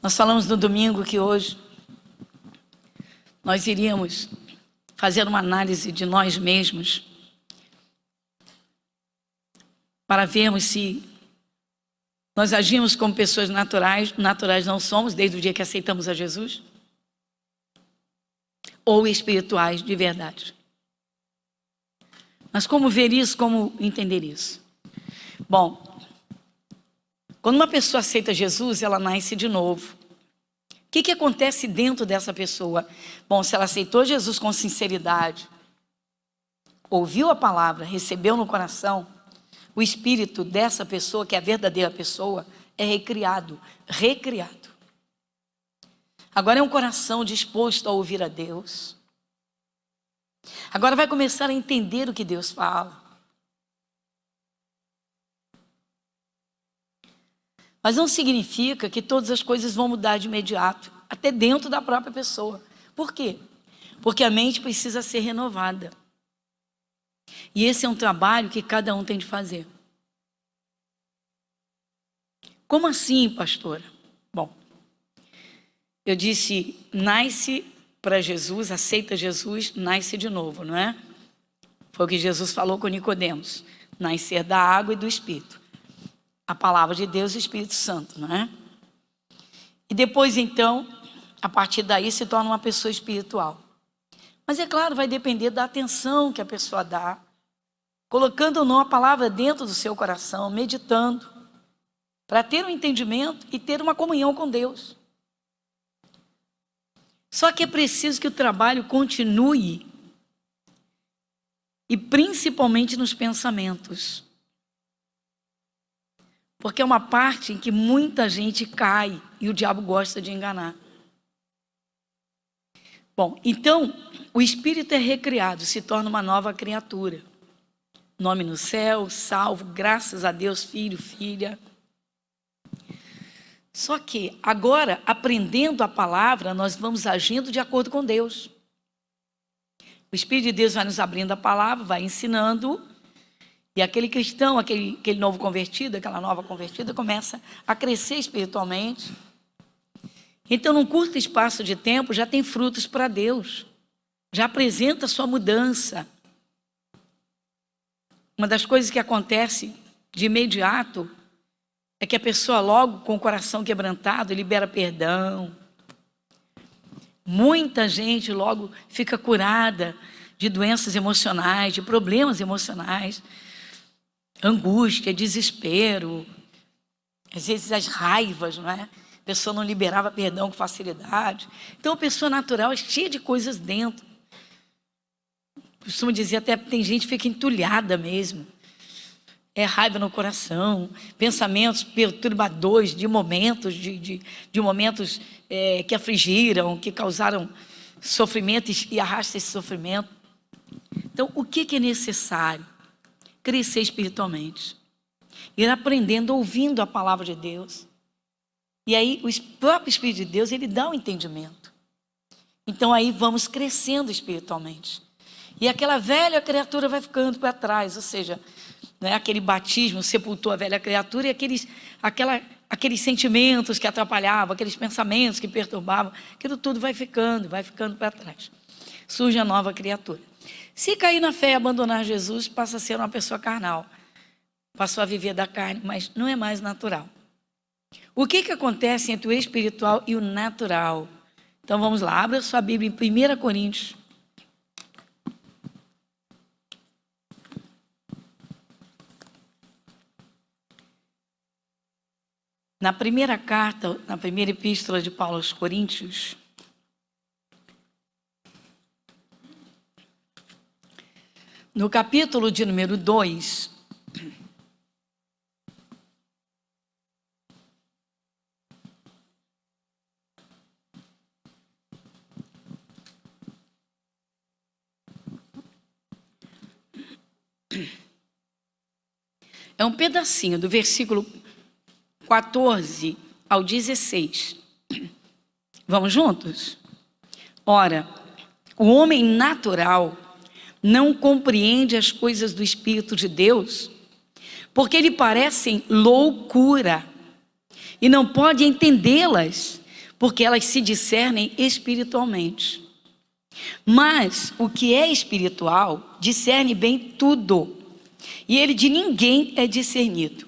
Nós falamos no domingo que hoje nós iríamos fazer uma análise de nós mesmos para vermos se nós agimos como pessoas naturais não somos desde o dia que aceitamos a Jesus, ou espirituais de verdade. Mas como ver isso, como entender isso? Bom, quando uma pessoa aceita Jesus, ela nasce de novo. O que acontece dentro dessa pessoa? Bom, se ela aceitou Jesus com sinceridade, ouviu a palavra, recebeu no coração, o espírito dessa pessoa, que é a verdadeira pessoa, é recriado. Agora é um coração disposto a ouvir a Deus. Agora vai começar a entender o que Deus fala. Mas não significa que todas as coisas vão mudar de imediato, até dentro da própria pessoa. Por quê? Porque a mente precisa ser renovada. E esse é um trabalho que cada um tem de fazer. Como assim, pastora? Bom, eu disse, nasce para Jesus, aceita Jesus, nasce de novo, não é? Foi o que Jesus falou com Nicodemos. Nascer da água e do Espírito. A palavra de Deus e o Espírito Santo, não é? E depois, então, a partir daí se torna uma pessoa espiritual. Mas é claro, vai depender da atenção que a pessoa dá, colocando ou não a palavra dentro do seu coração, meditando, para ter um entendimento e ter uma comunhão com Deus. Só que é preciso que o trabalho continue, e principalmente nos pensamentos. Porque é uma parte em que muita gente cai e o diabo gosta de enganar. Bom, então, o espírito é recriado, se torna uma nova criatura. Nome no céu, salvo, graças a Deus, filho, filha. Só que agora, aprendendo a palavra, nós vamos agindo de acordo com Deus. O Espírito de Deus vai nos abrindo a palavra, vai ensinando, e aquele cristão, aquele novo convertido, aquela nova convertida, começa a crescer espiritualmente. Então, num curto espaço de tempo, já tem frutos para Deus. Já apresenta a sua mudança. Uma das coisas que acontece de imediato é que a pessoa logo com o coração quebrantado libera perdão. Muita gente logo fica curada de doenças emocionais, de problemas emocionais, angústia, desespero, às vezes as raivas, não é? A pessoa não liberava perdão com facilidade. Então a pessoa natural é cheia de coisas dentro. Costumo dizer, até tem gente que fica entulhada mesmo. É raiva no coração, pensamentos perturbadores de momentos, de momentos que afligiram, que causaram sofrimento e arrastam esse sofrimento. Então, o que é necessário? Crescer espiritualmente. Ir aprendendo, ouvindo a palavra de Deus. E aí, o próprio Espírito de Deus, ele dá o entendimento. Então, aí vamos crescendo espiritualmente. E aquela velha criatura vai ficando para trás, ou seja, né, aquele batismo sepultou a velha criatura e aqueles sentimentos que atrapalhavam, aqueles pensamentos que perturbavam, aquilo tudo vai ficando para trás. Surge a nova criatura. Se cair na fé e abandonar Jesus, passa a ser uma pessoa carnal. Passou a viver da carne, mas não é mais natural. O que acontece entre o espiritual e o natural? Então vamos lá, abra sua Bíblia em 1 Coríntios. Na primeira carta, na primeira epístola de Paulo aos Coríntios, no capítulo de número 2, é um pedacinho do versículo 14 ao 16. Vamos juntos? Ora, o homem natural não compreende as coisas do Espírito de Deus, porque lhe parecem loucura, e não pode entendê-las, porque elas se discernem espiritualmente. Mas o que é espiritual discerne bem tudo, e ele de ninguém é discernido.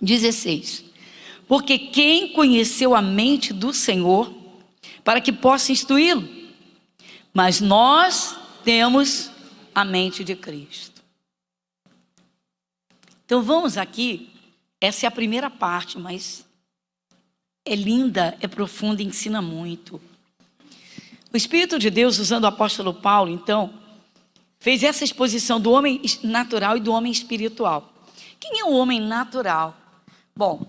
16. Porque quem conheceu a mente do Senhor para que possa instruí-lo? Mas nós temos a mente de Cristo. Então vamos aqui, essa é a primeira parte, mas é linda, é profunda e ensina muito. O Espírito de Deus, usando o apóstolo Paulo, então, fez essa exposição do homem natural e do homem espiritual. Quem é o homem natural? Bom,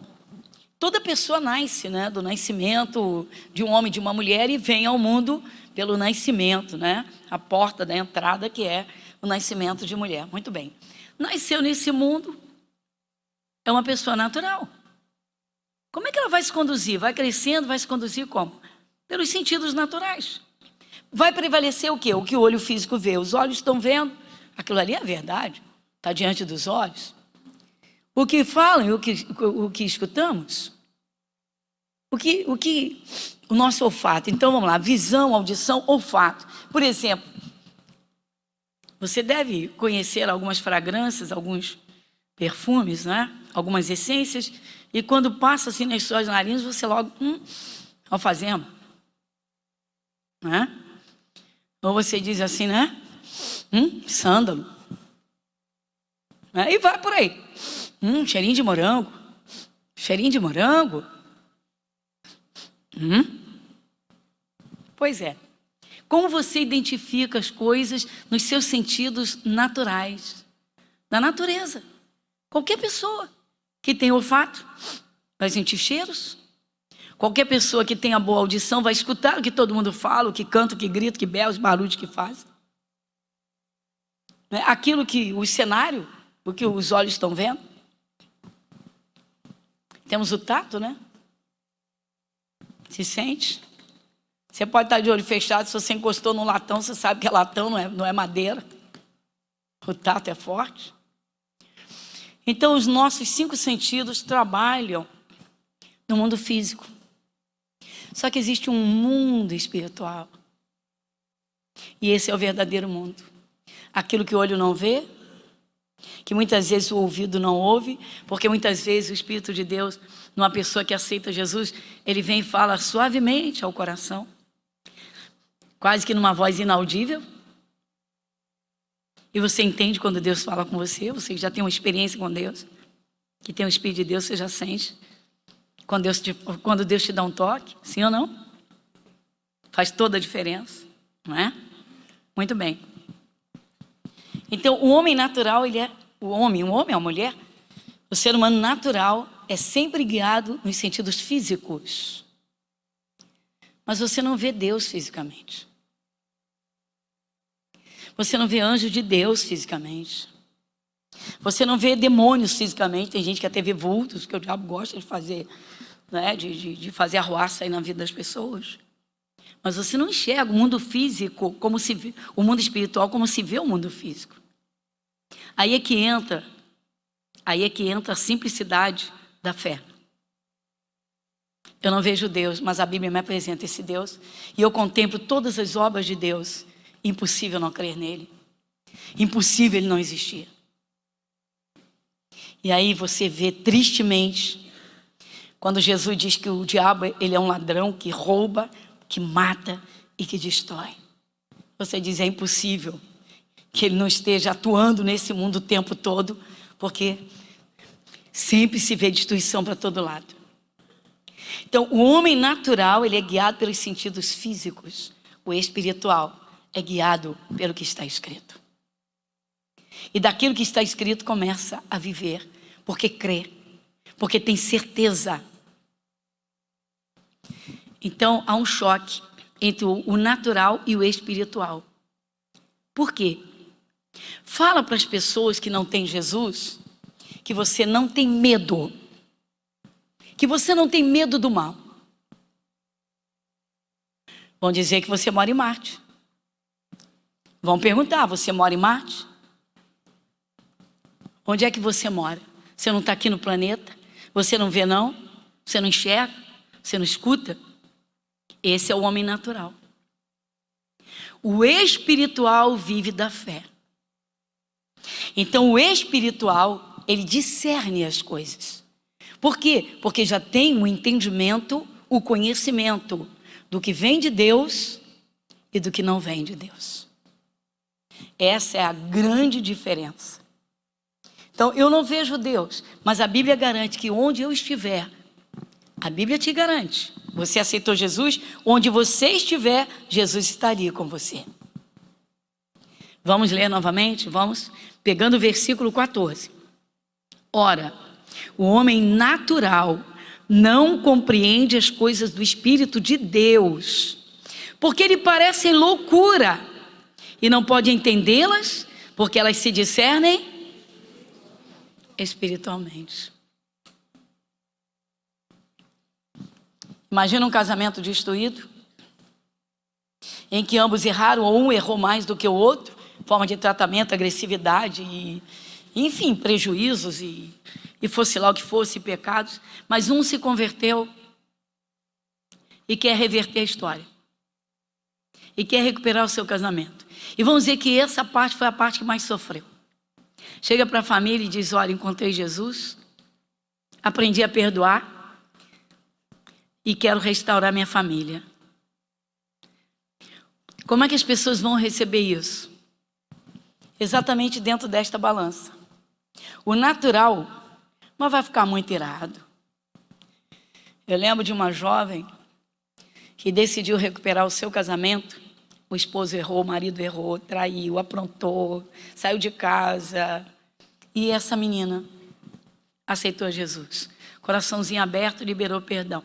toda pessoa nasce, né, do nascimento de um homem e de uma mulher e vem ao mundo pelo nascimento, né? A porta da entrada que é o nascimento de mulher. Muito bem. Nasceu nesse mundo, é uma pessoa natural. Como é que ela vai se conduzir? Vai crescendo, vai se conduzir como? Pelos sentidos naturais. Vai prevalecer o quê? O que o olho físico vê. Os olhos estão vendo, aquilo ali é verdade, está diante dos olhos. O que falam e o que escutamos? O nosso olfato. Então vamos lá, visão, audição, olfato. Por exemplo, você deve conhecer algumas fragrâncias, alguns perfumes, né? Algumas essências, e quando passa assim nas suas narinas, você logo, alfazema, né? Ou você diz assim, né? Sândalo. Né? E vai por aí. Cheirinho de morango. Cheirinho de morango. Pois é. Como você identifica as coisas nos seus sentidos naturais? Da natureza. Qualquer pessoa que tem olfato vai sentir cheiros. Qualquer pessoa que tenha boa audição vai escutar o que todo mundo fala, o que canta, o que grita, o que berra, os barulhos que faz. Aquilo que o cenário, o que os olhos estão vendo. Temos o tato, né? Se sente. Você pode estar de olho fechado, se você encostou num latão, você sabe que é latão, não é madeira. O tato é forte. Então, os nossos 5 sentidos trabalham no mundo físico. Só que existe um mundo espiritual. E esse é o verdadeiro mundo. Aquilo que o olho não vê, que muitas vezes o ouvido não ouve, porque muitas vezes o Espírito de Deus, numa pessoa que aceita Jesus, ele vem e fala suavemente ao coração, quase que numa voz inaudível. E você entende quando Deus fala com você, você já tem uma experiência com Deus, que tem o Espírito de Deus, você já sente. Quando Deus te dá um toque, sim ou não? Faz toda a diferença, não é? Muito bem. Então, o homem natural, ele é o homem, a mulher, o ser humano natural é sempre guiado nos sentidos físicos. Mas você não vê Deus fisicamente. Você não vê anjo de Deus fisicamente. Você não vê demônios fisicamente. Tem gente que até vê vultos, que o diabo gosta de fazer, né? de fazer arruaça aí na vida das pessoas. Mas você não enxerga o mundo físico como se vê, o mundo espiritual como se vê o mundo físico. Aí é que entra a simplicidade da fé. Eu não vejo Deus, mas a Bíblia me apresenta esse Deus e eu contemplo todas as obras de Deus. Impossível não crer nele. Impossível ele não existir. E aí você vê tristemente quando Jesus diz que o diabo ele é um ladrão que rouba, que mata e que destrói. Você diz, é impossível que ele não esteja atuando nesse mundo o tempo todo, porque sempre se vê destruição para todo lado. Então, o homem natural, ele é guiado pelos sentidos físicos. O espiritual é guiado pelo que está escrito. E daquilo que está escrito começa a viver, porque crê, porque tem certeza. Então, há um choque entre o natural e o espiritual. Por quê? Fala para as pessoas que não têm Jesus que você não tem medo. Que você não tem medo do mal. Vão dizer que você mora em Marte. Vão perguntar, você mora em Marte? Onde é que você mora? Você não está aqui no planeta? Você não vê não? Você não enxerga? Você não escuta? Esse é o homem natural. O espiritual vive da fé. Então o espiritual, ele discerne as coisas. Por quê? Porque já tem o entendimento, o conhecimento do que vem de Deus e do que não vem de Deus. Essa é a grande diferença. Então eu não vejo Deus, mas a Bíblia garante que onde eu estiver, a Bíblia te garante. Você aceitou Jesus? Onde você estiver, Jesus estaria com você. Vamos ler novamente? Vamos? Pegando o versículo 14. Ora, o homem natural não compreende as coisas do Espírito de Deus, porque lhe parecem loucura, e não pode entendê-las, porque elas se discernem espiritualmente. Imagina um casamento destruído, em que ambos erraram, ou um errou mais do que o outro, forma de tratamento, agressividade, enfim, prejuízos, e fosse lá o que fosse, pecados, mas um se converteu e quer reverter a história, e quer recuperar o seu casamento. E vamos dizer que essa parte foi a parte que mais sofreu. Chega para a família e diz: olha, encontrei Jesus, aprendi a perdoar, e quero restaurar minha família. Como é que as pessoas vão receber isso? Exatamente dentro desta balança. O natural não vai ficar muito irado. Eu lembro de uma jovem que decidiu recuperar o seu casamento. O esposo errou, o marido errou, traiu, aprontou, saiu de casa. E essa menina aceitou Jesus. Coraçãozinho aberto, liberou perdão.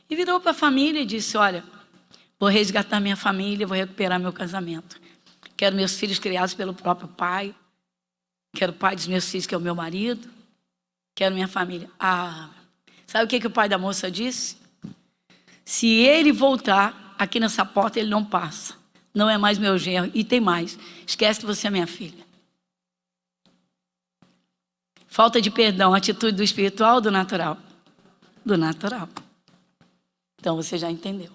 E virou para a família e disse: olha, vou resgatar minha família, vou recuperar meu casamento. Quero meus filhos criados pelo próprio pai. Quero o pai dos meus filhos, que é o meu marido. Quero minha família. Sabe o que o pai da moça disse? Se ele voltar aqui nessa porta, ele não passa. Não é mais meu genro. E tem mais. Esquece que você é minha filha. Falta de perdão, atitude do espiritual ou do natural? Do natural. Então você já entendeu.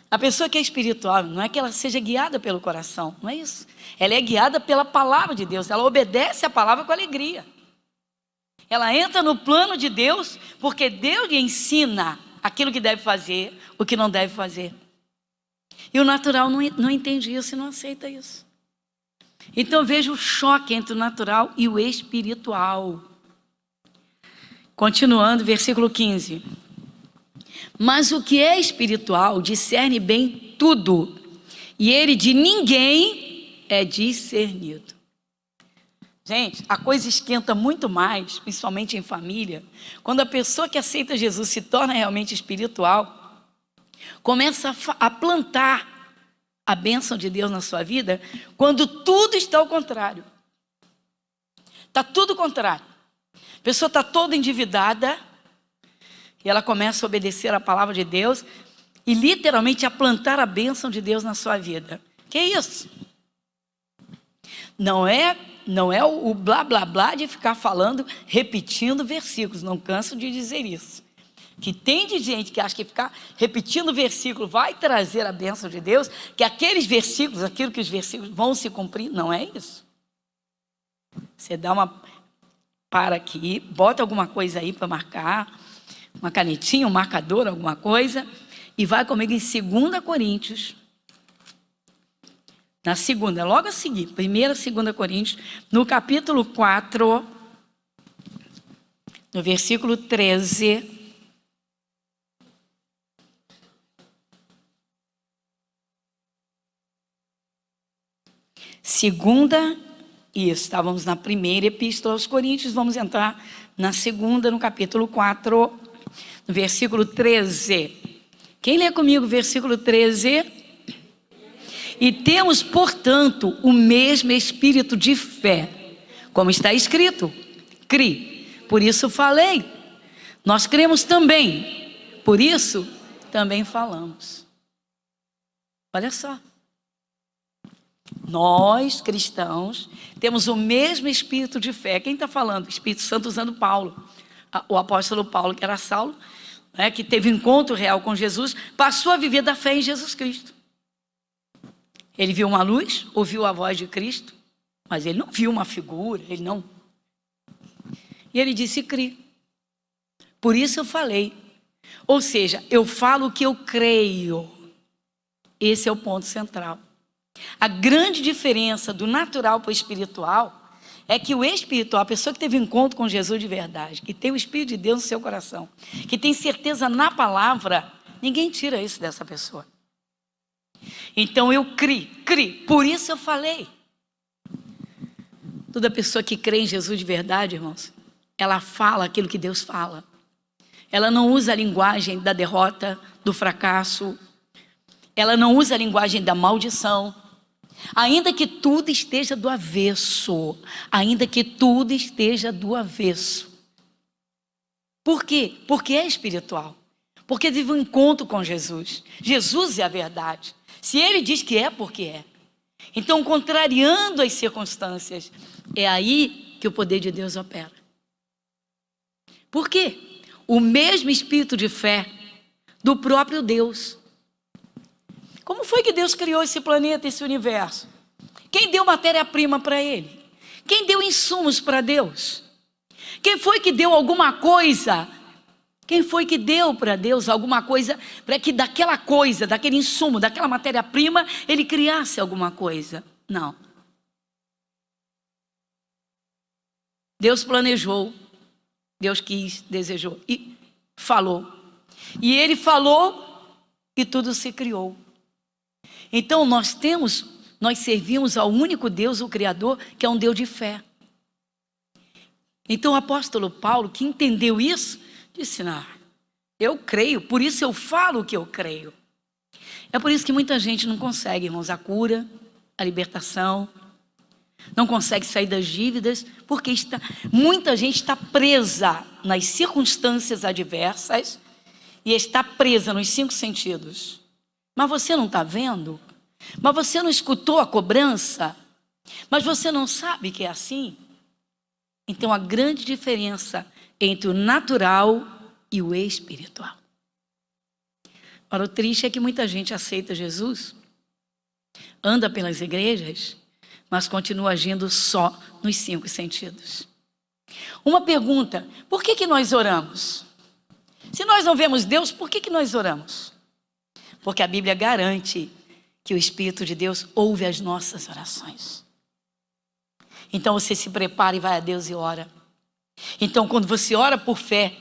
A pessoa que é espiritual, não é que ela seja guiada pelo coração, não é isso. Ela é guiada pela palavra de Deus, ela obedece a palavra com alegria. Ela entra no plano de Deus, porque Deus lhe ensina aquilo que deve fazer, o que não deve fazer. E o natural não entende isso e não aceita isso. Então eu vejo o choque entre o natural e o espiritual. Continuando, versículo 15. Mas o que é espiritual discerne bem tudo, e ele de ninguém é discernido. Gente, a coisa esquenta muito mais, principalmente em família, quando a pessoa que aceita Jesus se torna realmente espiritual, começa a plantar a bênção de Deus na sua vida, quando tudo está ao contrário. Está tudo contrário. A pessoa está toda endividada, e ela começa a obedecer a palavra de Deus e literalmente a plantar a bênção de Deus na sua vida. Que isso? Não é o blá blá blá de ficar falando, repetindo versículos. Não canso de dizer isso. Que tem de gente que acha que ficar repetindo versículo vai trazer a bênção de Deus, que aqueles versículos, aquilo que os versículos vão se cumprir. Não é isso. Você dá uma para aqui, bota alguma coisa aí para marcar, uma canetinha, um marcador, alguma coisa, e vai comigo em 2 Coríntios. Na segunda, logo a seguir, 2 Coríntios, no capítulo 4, no versículo 13. Estávamos na primeira epístola aos Coríntios, vamos entrar na segunda, no capítulo 4, no versículo 13. Quem lê comigo o versículo 13? E temos, portanto, o mesmo espírito de fé, como está escrito: cri, por isso falei. Nós cremos também, por isso também falamos. Olha só. Nós, cristãos, temos o mesmo espírito de fé. Quem está falando? Espírito Santo usando Paulo. O apóstolo Paulo, que era Saulo, né, que teve um encontro real com Jesus, passou a viver da fé em Jesus Cristo. Ele viu uma luz, ouviu a voz de Cristo, mas ele não viu uma figura, ele não. E ele disse: crie. Por isso eu falei. Ou seja, eu falo o que eu creio. Esse é o ponto central. A grande diferença do natural para o espiritual é que o espiritual, a pessoa que teve um encontro com Jesus de verdade, que tem o Espírito de Deus no seu coração, que tem certeza na palavra, ninguém tira isso dessa pessoa. Então eu criei, por isso eu falei. Toda pessoa que crê em Jesus de verdade, irmãos, ela fala aquilo que Deus fala. Ela não usa a linguagem da derrota, do fracasso. Ela não usa a linguagem da maldição. Ainda que tudo esteja do avesso. Ainda que tudo esteja do avesso. Por quê? Porque é espiritual. Porque vive um encontro com Jesus. Jesus é a verdade. Se ele diz que é, porque é. Então, contrariando as circunstâncias, é aí que o poder de Deus opera. Por quê? O mesmo espírito de fé do próprio Deus. Como foi que Deus criou esse planeta, esse universo? Quem deu matéria-prima para ele? Quem deu insumos para Deus? Quem foi que deu alguma coisa? Quem foi que deu para Deus alguma coisa para que daquela coisa, daquele insumo, daquela matéria-prima, ele criasse alguma coisa? Não. Deus planejou, Deus quis, desejou e falou. E ele falou e tudo se criou. Então nós servimos ao único Deus, o Criador, que é um Deus de fé. Então o apóstolo Paulo, que entendeu isso, disse: não, eu creio, por isso eu falo o que eu creio. É por isso que muita gente não consegue, irmãos, a cura, a libertação, não consegue sair das dívidas, porque muita gente está presa nas circunstâncias adversas e está presa nos 5 sentidos. Mas você não está vendo? Mas você não escutou a cobrança? Mas você não sabe que é assim? Então a grande diferença entre o natural e o espiritual. Ora, o triste é que muita gente aceita Jesus, anda pelas igrejas, mas continua agindo só nos 5 sentidos. Uma pergunta: por que nós oramos? Se nós não vemos Deus, por que nós oramos? Porque a Bíblia garante que o Espírito de Deus ouve as nossas orações. Então você se prepara e vai a Deus e ora. Então quando você ora por fé,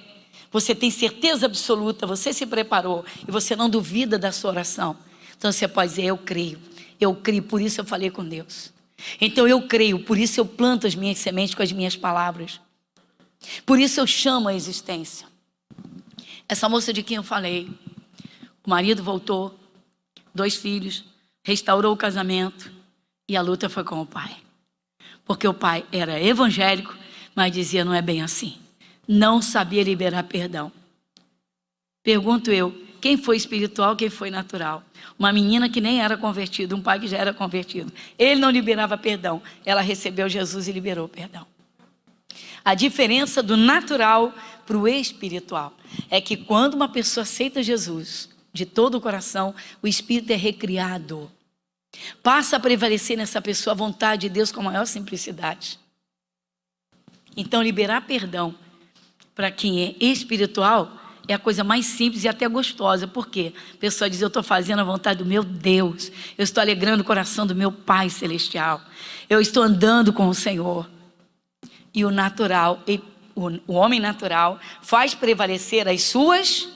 você tem certeza absoluta, você se preparou e você não duvida da sua oração. Então você pode dizer: eu creio, por isso eu falei com Deus. Então eu creio, por isso eu planto as minhas sementes com as minhas palavras. Por isso eu chamo a existência. Essa moça de quem eu falei, o marido voltou, 2 filhos, restaurou o casamento e a luta foi com o pai. Porque o pai era evangélico, mas dizia: não é bem assim. Não sabia liberar perdão. Pergunto eu: quem foi espiritual, quem foi natural? Uma menina que nem era convertida, um pai que já era convertido. Ele não liberava perdão. Ela recebeu Jesus e liberou perdão. A diferença do natural para o espiritual é que quando uma pessoa aceita Jesus de todo o coração, o espírito é recriado. Passa a prevalecer nessa pessoa a vontade de Deus com a maior simplicidade. Então liberar perdão para quem é espiritual é a coisa mais simples e até gostosa. Por quê? A pessoa diz: eu estou fazendo a vontade do meu Deus. Eu estou alegrando o coração do meu Pai Celestial. Eu estou andando com o Senhor. E o natural, o homem natural, faz prevalecer as suas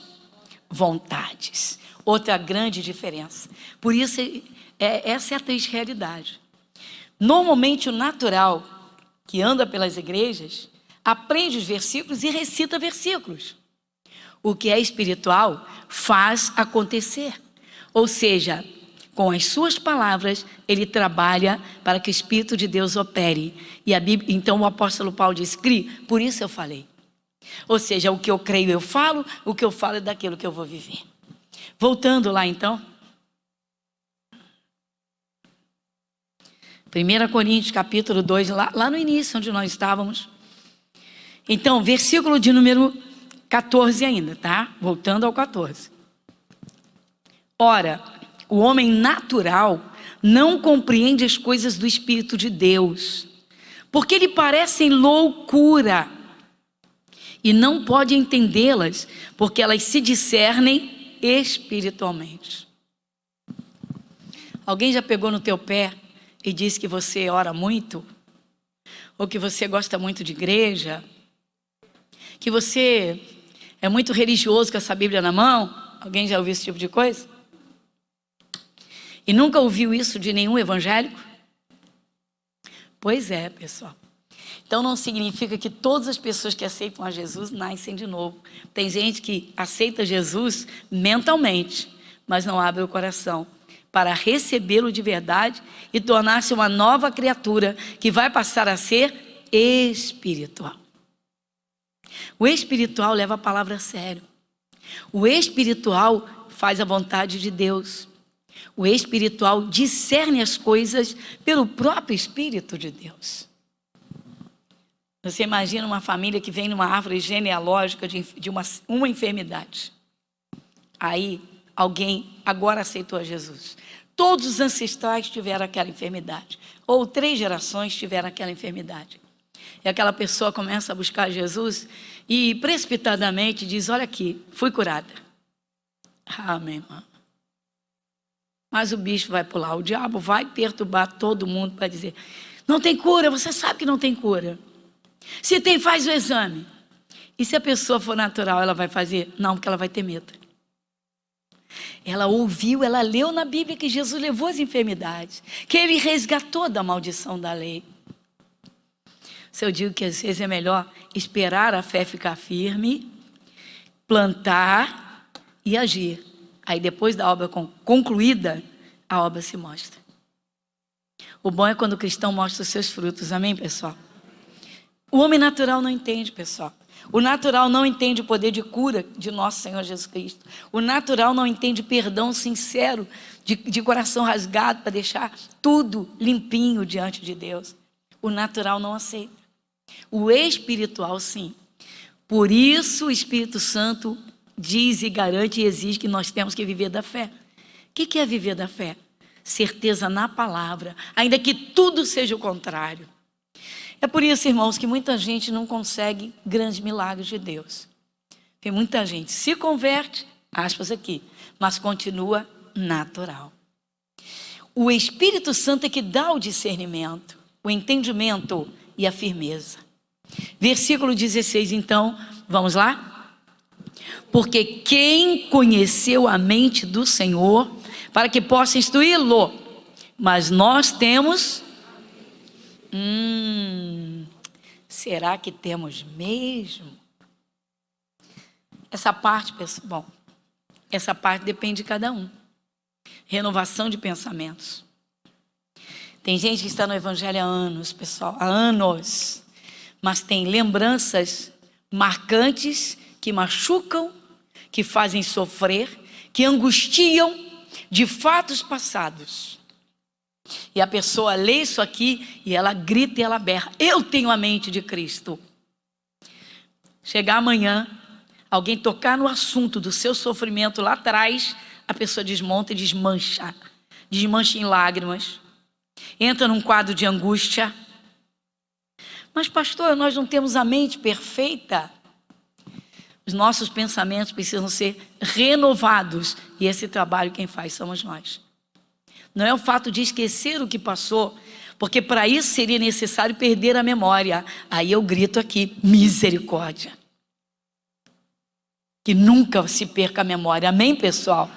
vontades. Outra grande diferença. Por isso, essa é a triste realidade. Normalmente o natural, que anda pelas igrejas, aprende os versículos e recita versículos. O que é espiritual faz acontecer. Ou seja, com as suas palavras, ele trabalha para que o Espírito de Deus opere. E a Bíblia, então o apóstolo Paulo diz: crie, por isso eu falei. Ou seja, o que eu creio eu falo, o que eu falo é daquilo que eu vou viver. Voltando lá então. 1 Coríntios capítulo 2, lá no início onde nós estávamos. Então, versículo de número 14 ainda, tá? Voltando ao 14. Ora, o homem natural não compreende as coisas do Espírito de Deus, porque lhe parecem loucura, e não pode entendê-las, porque elas se discernem espiritualmente. Alguém já pegou no teu pé e disse que você ora muito? Ou que você gosta muito de igreja? Que você é muito religioso com essa Bíblia na mão? Alguém já ouviu esse tipo de coisa? E nunca ouviu isso de nenhum evangélico? Pois é, pessoal. Então não significa que todas as pessoas que aceitam a Jesus nascem de novo. Tem gente que aceita Jesus mentalmente, mas não abre o coração para recebê-lo de verdade e tornar-se uma nova criatura que vai passar a ser espiritual. O espiritual leva a palavra a sério. O espiritual faz a vontade de Deus. O espiritual discerne as coisas pelo próprio Espírito de Deus. Você imagina uma família que vem numa árvore genealógica de uma enfermidade. Aí alguém agora aceitou a Jesus. Todos os ancestrais tiveram aquela enfermidade. Ou 3 gerações tiveram aquela enfermidade. E aquela pessoa começa a buscar Jesus e precipitadamente diz: olha aqui, fui curada. Ah, meu irmão. Mas o bicho vai pular, o diabo vai perturbar todo mundo para dizer: não tem cura, você sabe que não tem cura. Se tem, faz o exame. E se a pessoa for natural, ela vai fazer? Não, porque ela vai ter medo. Ela ouviu, ela leu na Bíblia que Jesus levou as enfermidades, que Ele resgatou da maldição da lei. Se eu digo que às vezes é melhor esperar a fé ficar firme, plantar e agir. Aí depois da obra concluída, a obra se mostra. O bom é quando o cristão mostra os seus frutos, amém, pessoal? O homem natural não entende, pessoal. O natural não entende o poder de cura de nosso Senhor Jesus Cristo. O natural não entende perdão sincero, de coração rasgado, para deixar tudo limpinho diante de Deus. O natural não aceita. O espiritual, sim. Por isso o Espírito Santo diz e garante e exige que nós temos que viver da fé. O que é viver da fé? Certeza na palavra, ainda que tudo seja o contrário. É por isso, irmãos, que muita gente não consegue grandes milagres de Deus. Tem muita gente se converte, aspas aqui, mas continua natural. O Espírito Santo é que dá o discernimento, o entendimento e a firmeza. Versículo 16, então, vamos lá? Porque quem conheceu a mente do Senhor para que possa instruí-lo? Mas nós temos... será que temos mesmo? Essa parte, pessoal, bom, essa parte depende de cada um. Renovação de pensamentos. Tem gente que está no Evangelho há anos, pessoal, há anos, mas tem lembranças marcantes que machucam, que fazem sofrer, que angustiam de fatos passados. E a pessoa lê isso aqui e ela grita e ela berra: eu tenho a mente de Cristo. Chegar amanhã, alguém tocar no assunto do seu sofrimento lá atrás, a pessoa desmonta e desmancha em lágrimas, entra num quadro de angústia. Mas pastor, nós não temos a mente perfeita. Os nossos pensamentos precisam ser renovados, e esse trabalho quem faz somos nós. Não é o fato de esquecer o que passou, porque para isso seria necessário perder a memória. Aí eu grito aqui: misericórdia. Que nunca se perca a memória, amém, pessoal?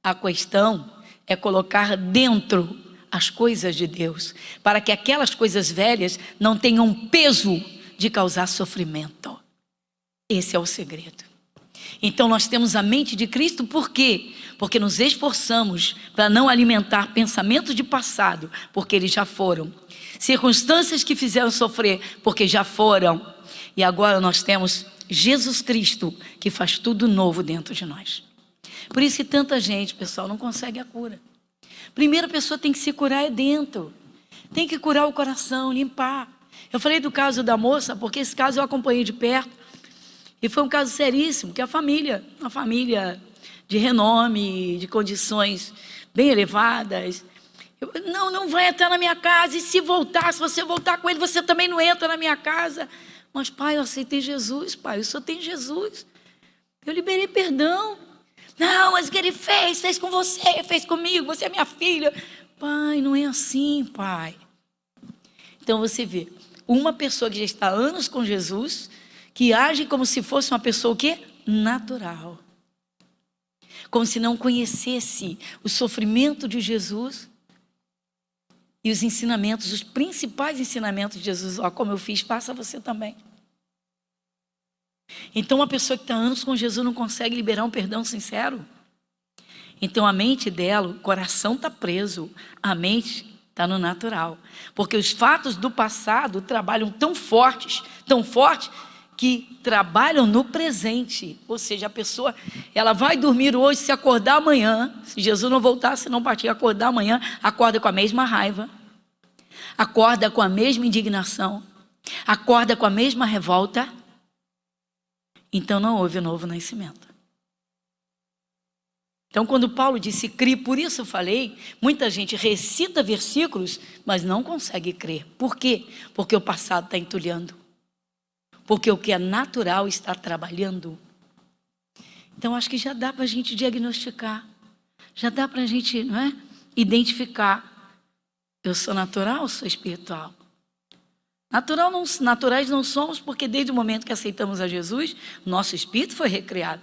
A questão é colocar dentro as coisas de Deus, para que aquelas coisas velhas não tenham peso de causar sofrimento. Esse é o segredo. Então nós temos a mente de Cristo, por quê? Porque nos esforçamos para não alimentar pensamentos de passado, porque eles já foram. Circunstâncias que fizeram sofrer, porque já foram. E agora nós temos Jesus Cristo, que faz tudo novo dentro de nós. Por isso que tanta gente, pessoal, não consegue a cura. Primeiro a pessoa tem que se curar dentro. Tem que curar o coração, limpar. Eu falei do caso da moça, porque esse caso eu acompanhei de perto. E foi um caso seríssimo, que a família, uma família de renome, de condições bem elevadas, não vai entrar na minha casa, e se você voltar com ele, você também não entra na minha casa. Mas, pai, eu aceitei Jesus, pai, eu só tenho Jesus. Eu liberei perdão. Não, mas o que ele fez com você, fez comigo, você é minha filha. Pai, não é assim, pai. Então você vê, uma pessoa que já está há anos com Jesus, que age como se fosse uma pessoa o quê? Natural. Como se não conhecesse o sofrimento de Jesus e os ensinamentos, os principais ensinamentos de Jesus. Ó, como eu fiz, faça você também. Então uma pessoa que está há anos com Jesus não consegue liberar um perdão sincero. Então a mente dela, o coração está preso, a mente está no natural. Porque os fatos do passado trabalham tão fortes, que trabalham no presente. Ou seja, a pessoa, ela vai dormir hoje, se acordar amanhã, se Jesus não voltar, se não partir, acordar amanhã, acorda com a mesma raiva, acorda com a mesma indignação, acorda com a mesma revolta. Então não houve novo nascimento. Então quando Paulo disse crie, por isso eu falei, muita gente recita versículos, mas não consegue crer. Por quê? Porque o passado está entulhando. Porque o que é natural está trabalhando. Então acho que já dá para a gente diagnosticar. Já dá para a gente, não é, identificar. Eu sou natural ou sou espiritual? Naturais não somos, porque desde o momento que aceitamos a Jesus, nosso espírito foi recriado.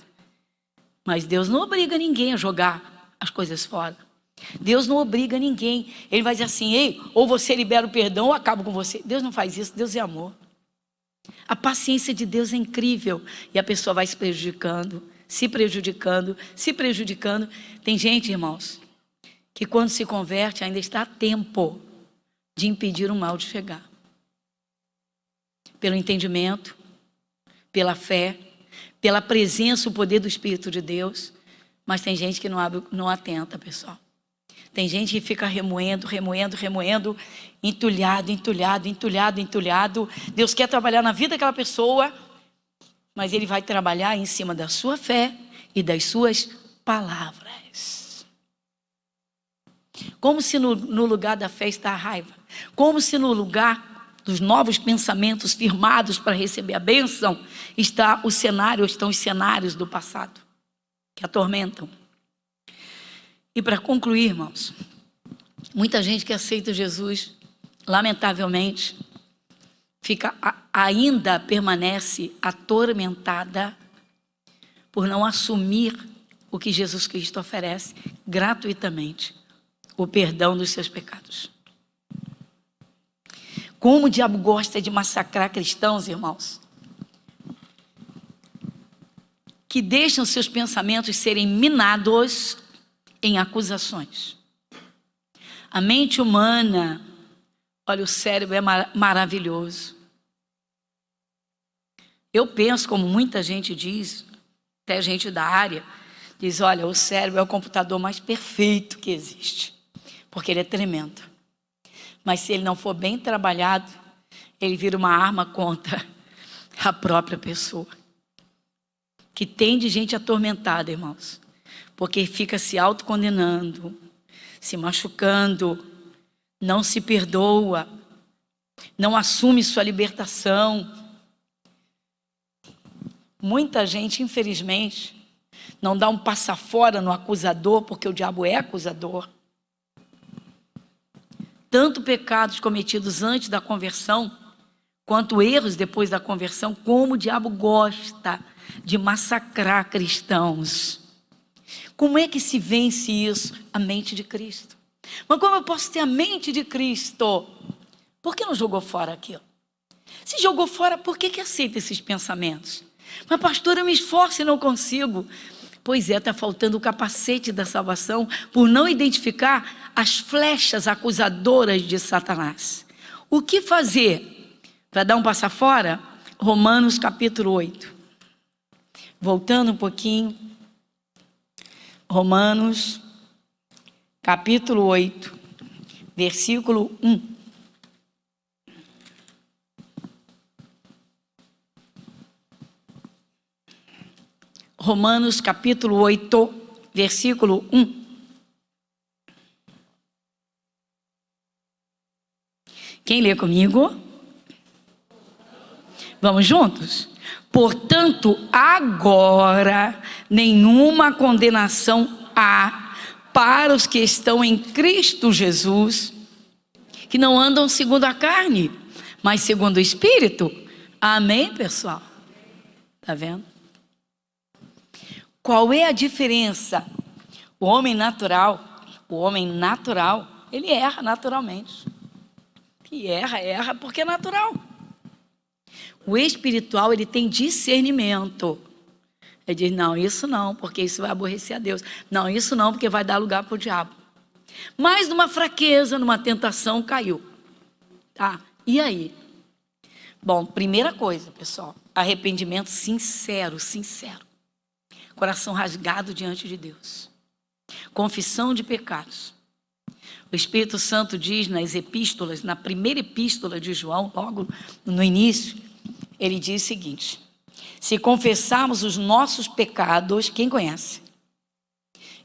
Mas Deus não obriga ninguém a jogar as coisas fora. Deus não obriga ninguém. Ele vai dizer assim, ei, ou você libera o perdão ou acabo com você. Deus não faz isso, Deus é amor. A paciência de Deus é incrível. E a pessoa vai se prejudicando, se prejudicando, se prejudicando. Tem gente, irmãos, que quando se converte ainda está a tempo de impedir o mal de chegar. Pelo entendimento, pela fé, pela presença, o poder do Espírito de Deus. Mas tem gente que não atenta, pessoal. Tem gente que fica remoendo, entulhado. Deus quer trabalhar na vida daquela pessoa, mas Ele vai trabalhar em cima da sua fé e das suas palavras. Como se no lugar da fé está a raiva. Como se no lugar dos novos pensamentos firmados para receber a bênção estão os cenários do passado que atormentam. E para concluir, irmãos, muita gente que aceita Jesus, lamentavelmente, ainda permanece atormentada por não assumir o que Jesus Cristo oferece gratuitamente, o perdão dos seus pecados. Como o diabo gosta de massacrar cristãos, irmãos, que deixam seus pensamentos serem minados em acusações. A mente humana, olha, o cérebro é maravilhoso. Eu penso, como muita gente diz, até gente da área, diz, olha, o cérebro é o computador mais perfeito que existe, porque ele é tremendo. Mas se ele não for bem trabalhado, ele vira uma arma contra a própria pessoa. Que tem de gente atormentada, irmãos, porque fica se autocondenando, se machucando, não se perdoa, não assume sua libertação. Muita gente, infelizmente, não dá um passa fora no acusador, porque o diabo é acusador. Tanto pecados cometidos antes da conversão, quanto erros depois da conversão, como o diabo gosta de massacrar cristãos. Como é que se vence isso? A mente de Cristo. Mas como eu posso ter a mente de Cristo? Por que não jogou fora aquilo? Se jogou fora, por que aceita esses pensamentos? Mas pastor, eu me esforço e não consigo. Pois é, está faltando o capacete da salvação por não identificar as flechas acusadoras de Satanás. O que fazer para dar um passa fora? Romanos capítulo 8. Voltando um pouquinho. Romanos capítulo 8, versículo 1. Romanos capítulo 8, versículo 1. Quem lê comigo? Vamos juntos? Portanto, agora nenhuma condenação há para os que estão em Cristo Jesus, que não andam segundo a carne, mas segundo o Espírito. Amém, pessoal? Tá vendo? Qual é a diferença? O homem natural, ele erra naturalmente. E erra porque é natural. O espiritual, ele tem discernimento. Ele diz, não, isso não, porque isso vai aborrecer a Deus. Não, isso não, porque vai dar lugar para o diabo. Mas numa fraqueza, numa tentação, caiu. Tá? E aí? Bom, primeira coisa, pessoal, arrependimento sincero. Coração rasgado diante de Deus. Confissão de pecados. O Espírito Santo diz nas epístolas, na primeira epístola de João, logo no início, ele diz o seguinte: se confessarmos os nossos pecados, quem conhece?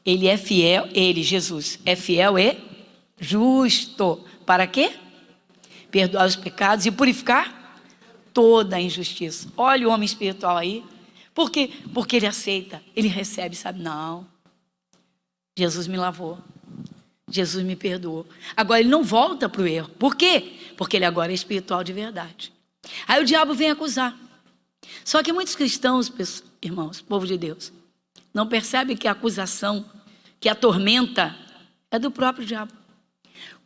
Ele é fiel, Jesus, é fiel e justo. Para quê? Perdoar os pecados e purificar toda a injustiça. Olha o homem espiritual aí. Por quê? Porque ele aceita, ele recebe, sabe? Não, Jesus me lavou, Jesus me perdoou. Agora ele não volta para o erro. Por quê? Porque ele agora é espiritual de verdade. Aí o diabo vem acusar. Só que muitos cristãos, irmãos, povo de Deus, não percebem que a acusação, que a tormenta é do próprio diabo.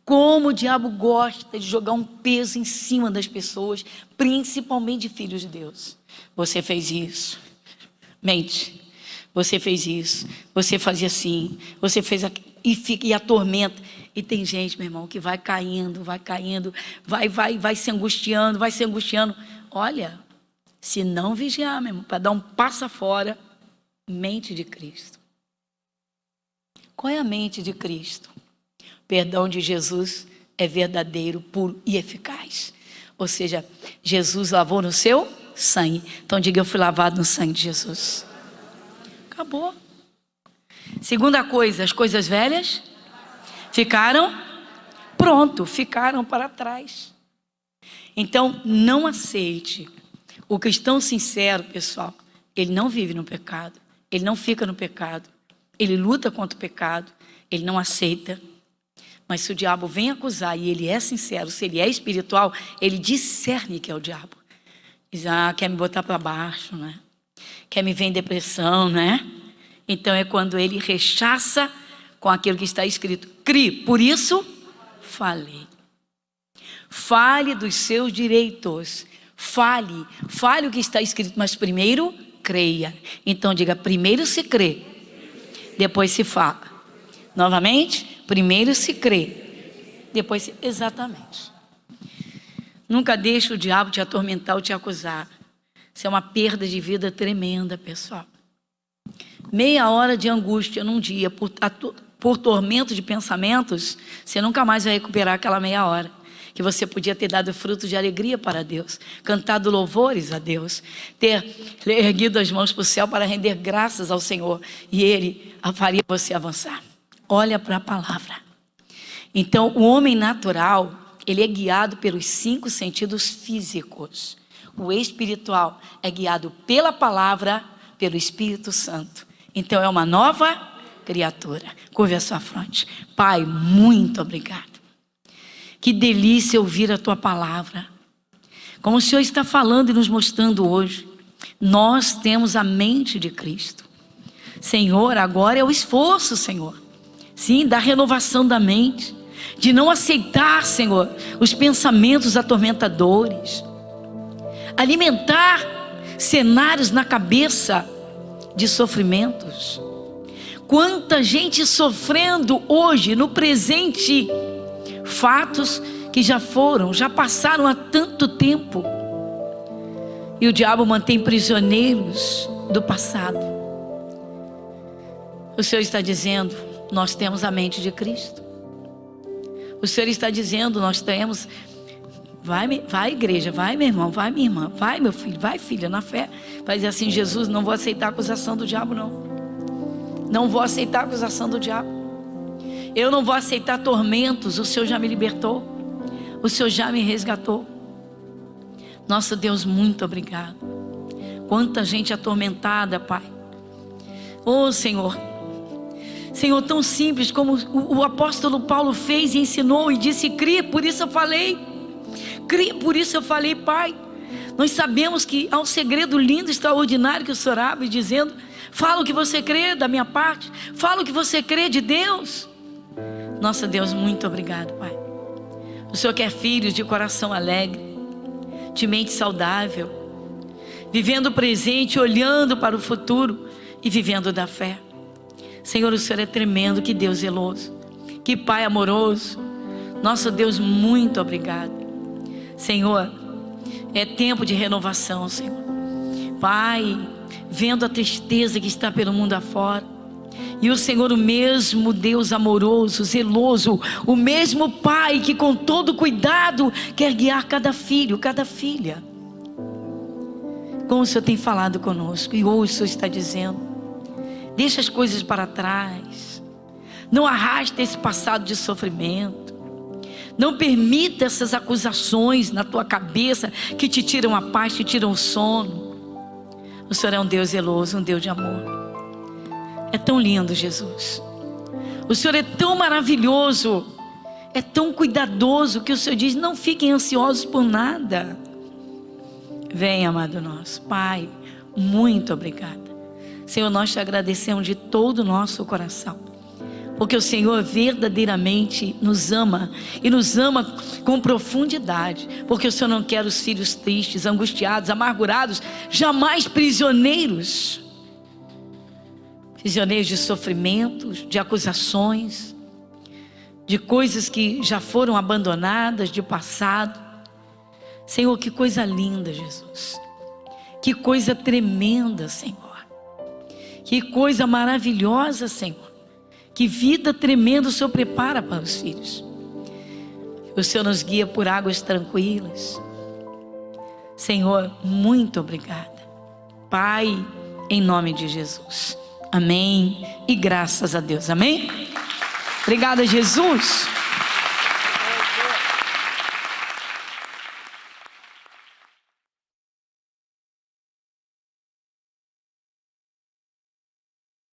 Como o diabo gosta de jogar um peso em cima das pessoas, principalmente de filhos de Deus. Você fez isso. Mente. Você fez isso. Você fazia assim. Você fez aquilo. E atormenta. E tem gente, meu irmão, que vai caindo, vai se angustiando. Olha, se não vigiar, meu irmão, para dar um passo fora, mente de Cristo. Qual é a mente de Cristo? O perdão de Jesus é verdadeiro, puro e eficaz. Ou seja, Jesus lavou no seu sangue. Então diga, eu fui lavado no sangue de Jesus. Acabou. Segunda coisa, as coisas velhas ficaram para trás. Então não aceite. O cristão sincero, pessoal, ele não vive no pecado, ele não fica no pecado, ele luta contra o pecado, ele não aceita. Mas se o diabo vem acusar e ele é sincero, se ele é espiritual, ele discerne que é o diabo. Diz, quer me botar para baixo, né? Quer me ver em depressão, né? Então é quando ele rechaça com aquilo que está escrito. Crie, por isso falei. Fale dos seus direitos. Fale o que está escrito, mas primeiro creia. Então diga, primeiro se crê, depois se fala. Novamente, primeiro se crê, depois se... Exatamente. Nunca deixe o diabo te atormentar ou te acusar. Isso é uma perda de vida tremenda, pessoal. Meia hora de angústia num dia por tormento de pensamentos, você nunca mais vai recuperar aquela meia hora que você podia ter dado fruto de alegria para Deus, cantado louvores a Deus, ter erguido as mãos para o céu para render graças ao Senhor, e Ele faria você avançar. Olha para a palavra. Então, o homem natural, ele é guiado pelos 5 sentidos físicos. O espiritual é guiado pela palavra, pelo Espírito Santo. Então é uma nova criatura. Curve a sua fronte. Pai, muito obrigado. Que delícia ouvir a tua palavra. Como o Senhor está falando e nos mostrando hoje, nós temos a mente de Cristo. Senhor, agora é o esforço, Senhor. Sim, da renovação da mente. De não aceitar, Senhor, os pensamentos atormentadores. Alimentar cenários na cabeça de sofrimentos. Quanta gente sofrendo hoje, no presente, fatos que já passaram há tanto tempo. E o diabo mantém prisioneiros do passado. O Senhor está dizendo, nós temos a mente de Cristo. O Senhor está dizendo, nós temos Vai igreja, vai meu irmão, vai minha irmã, vai meu filho, vai filha, na fé. Vai dizer assim: Jesus, não vou aceitar a acusação do diabo não. Não vou aceitar a acusação do diabo. Eu não vou aceitar tormentos. O Senhor já me libertou. O Senhor já me resgatou. Nosso Deus, muito obrigado. Quanta gente atormentada, Pai. Oh Senhor, Senhor, tão simples como o apóstolo Paulo fez e ensinou e disse: crie, por isso eu falei. Crie, por isso eu falei, Pai. Nós sabemos que há um segredo lindo, extraordinário que o Senhor abre, dizendo: fala o que você crê da minha parte, fala o que você crê de Deus. Nossa Deus, muito obrigado, Pai. O Senhor quer filhos de coração alegre, de mente saudável, vivendo o presente, olhando para o futuro e vivendo da fé. Senhor, o Senhor é tremendo, que Deus zeloso, que Pai amoroso. Nosso Deus, muito obrigado. Senhor, é tempo de renovação, Senhor. Pai, vendo a tristeza que está pelo mundo afora, e o Senhor, o mesmo Deus amoroso, zeloso, o mesmo Pai que com todo cuidado quer guiar cada filho, cada filha. Como o Senhor tem falado conosco, e hoje o Senhor está dizendo: deixa as coisas para trás, não arraste esse passado de sofrimento, não permita essas acusações na tua cabeça que te tiram a paz, te tiram o sono. O Senhor é um Deus zeloso, um Deus de amor. É tão lindo, Jesus. O Senhor é tão maravilhoso, é tão cuidadoso, que o Senhor diz: não fiquem ansiosos por nada. Vem, amado nosso Pai, muito obrigada. Senhor, nós te agradecemos de todo o nosso coração, porque o Senhor verdadeiramente nos ama, e nos ama com profundidade, porque o Senhor não quer os filhos tristes, angustiados, amargurados, jamais prisioneiros de sofrimentos, de acusações, de coisas que já foram abandonadas, de passado. Senhor, que coisa linda, Jesus, que coisa tremenda, Senhor, que coisa maravilhosa, Senhor, que vida tremenda o Senhor prepara para os filhos. O Senhor nos guia por águas tranquilas. Senhor, muito obrigada, Pai, em nome de Jesus. Amém e graças a Deus. Amém. Obrigada, Jesus.